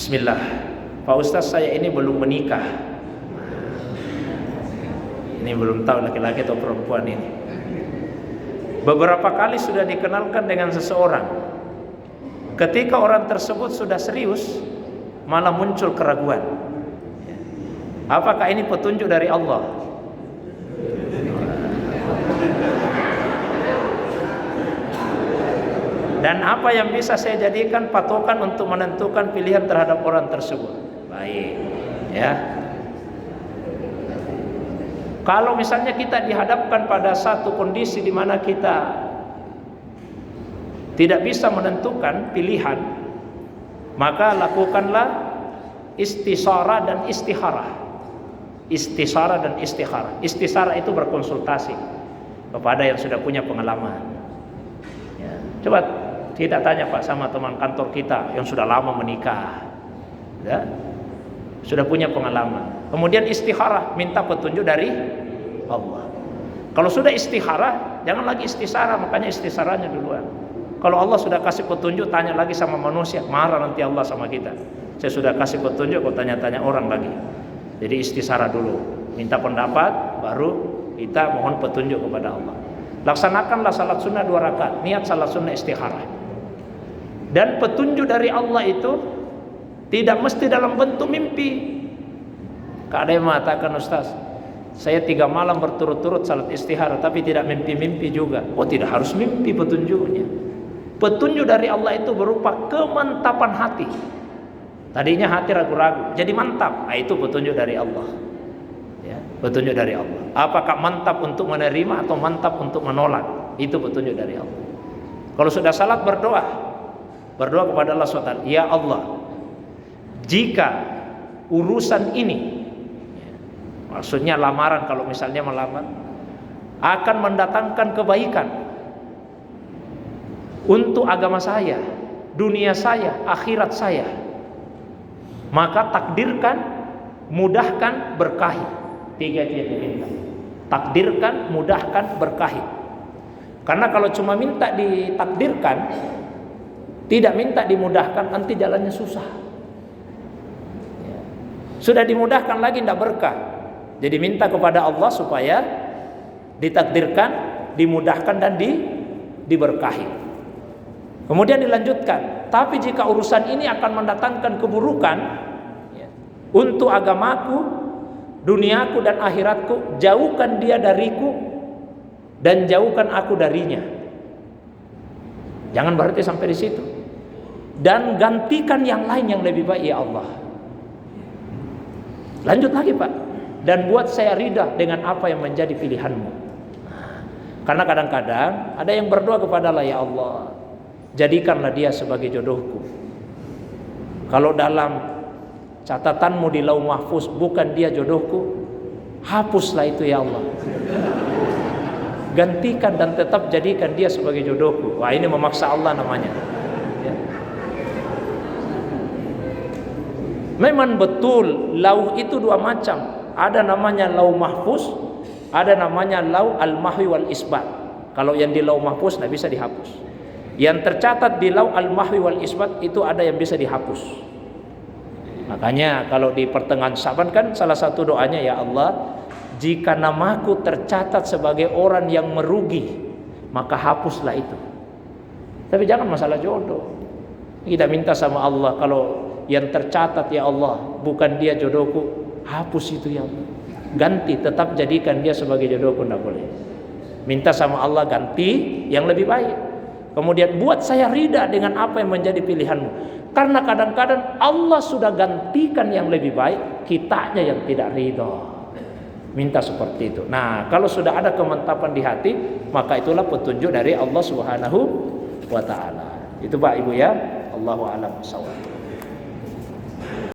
Bismillah, Pak Ustaz, saya ini belum menikah. Ini belum tahu laki-laki atau perempuan ini. Beberapa kali sudah dikenalkan dengan seseorang. Ketika orang tersebut sudah serius, malah muncul keraguan. Apakah ini petunjuk dari Allah? Dan apa yang bisa saya jadikan patokan untuk menentukan pilihan terhadap orang tersebut? Baik, ya. Kalau misalnya kita dihadapkan pada satu kondisi di mana kita tidak bisa menentukan pilihan, maka lakukanlah istisara dan istikharah. Istisara dan istikharah. Istisara itu berkonsultasi kepada yang sudah punya pengalaman. Ya. Coba kita tanya Pak sama teman kantor kita yang sudah lama menikah, ya, sudah punya pengalaman. Kemudian istikharah, minta petunjuk dari Allah. Kalau sudah istikharah, jangan lagi istisara, makanya istisaranya duluan. Kalau Allah sudah kasih petunjuk, tanya lagi sama manusia, marah nanti Allah sama kita. Saya sudah kasih petunjuk, kok tanya-tanya orang lagi. Jadi istisara dulu, minta pendapat, baru kita mohon petunjuk kepada Allah. Laksanakanlah salat sunnah 2 rakaat, niat salat sunnah istikharah. Dan petunjuk dari Allah itu tidak mesti dalam bentuk mimpi. Ada yang mengatakan, Ustaz, saya 3 malam berturut-turut salat istikharah tapi tidak mimpi-mimpi juga. Oh, tidak harus mimpi petunjuknya. Petunjuk dari Allah itu berupa kemantapan hati. Tadinya hati ragu-ragu, jadi mantap. Nah, itu petunjuk dari Allah. Ya, petunjuk dari Allah. Apakah mantap untuk menerima atau mantap untuk menolak? Itu petunjuk dari Allah. Kalau sudah salat, berdoa kepada Allah SWT. Ya Allah, jika urusan ini, maksudnya lamaran, kalau misalnya melamar, akan mendatangkan kebaikan untuk agama saya, dunia saya, akhirat saya, maka takdirkan, mudahkan, berkahi. 3 itu yang diminta. Takdirkan, mudahkan, berkahi. Karena kalau cuma minta ditakdirkan, tidak minta dimudahkan, nanti jalannya susah. Sudah dimudahkan lagi tidak berkah. Jadi minta kepada Allah supaya ditakdirkan, dimudahkan dan diberkahi. Kemudian dilanjutkan, tapi jika urusan ini akan mendatangkan keburukan untuk agamaku, duniaku dan akhiratku, jauhkan dia dariku dan jauhkan aku darinya. Jangan berhenti sampai di situ. Dan gantikan yang lain yang lebih baik, ya Allah. Lanjut lagi Pak. Dan buat saya ridha dengan apa yang menjadi pilihanmu. Karena kadang-kadang ada yang berdoa kepada Allah, ya Allah, jadikanlah dia sebagai jodohku. Kalau dalam catatanmu di Lauh Mahfuz bukan dia jodohku, hapuslah itu ya Allah. Gantikan dan tetap jadikan dia sebagai jodohku. Wah, ini memaksa Allah namanya. Ya. Memang betul lauh itu 2 macam. Ada namanya Lauh Mahfuz, ada namanya Lauh Al-Mahwi wal Isbat. Kalau yang di Lauh Mahfuz tidak bisa dihapus. Yang tercatat di Lauh Al-Mahwi wal Isbat itu ada yang bisa dihapus. Makanya kalau di pertengahan Syaban kan salah satu doanya, ya Allah, jika namaku tercatat sebagai orang yang merugi, maka hapuslah itu. Tapi jangan masalah jodoh. Kita minta sama Allah, kalau yang tercatat ya Allah bukan dia jodohku, hapus itu ya Allah. Ganti, tetap jadikan dia sebagai jodohku, tidak boleh. Minta sama Allah ganti yang lebih baik. Kemudian buat saya ridha dengan apa yang menjadi pilihanmu. Karena kadang-kadang Allah sudah gantikan yang lebih baik, kitanya yang tidak ridha. Minta seperti itu. Nah, kalau sudah ada kemantapan di hati, maka itulah petunjuk dari Allah Subhanahu wa taala. Itu Pak Ibu ya. Allahu a'lam bishawab.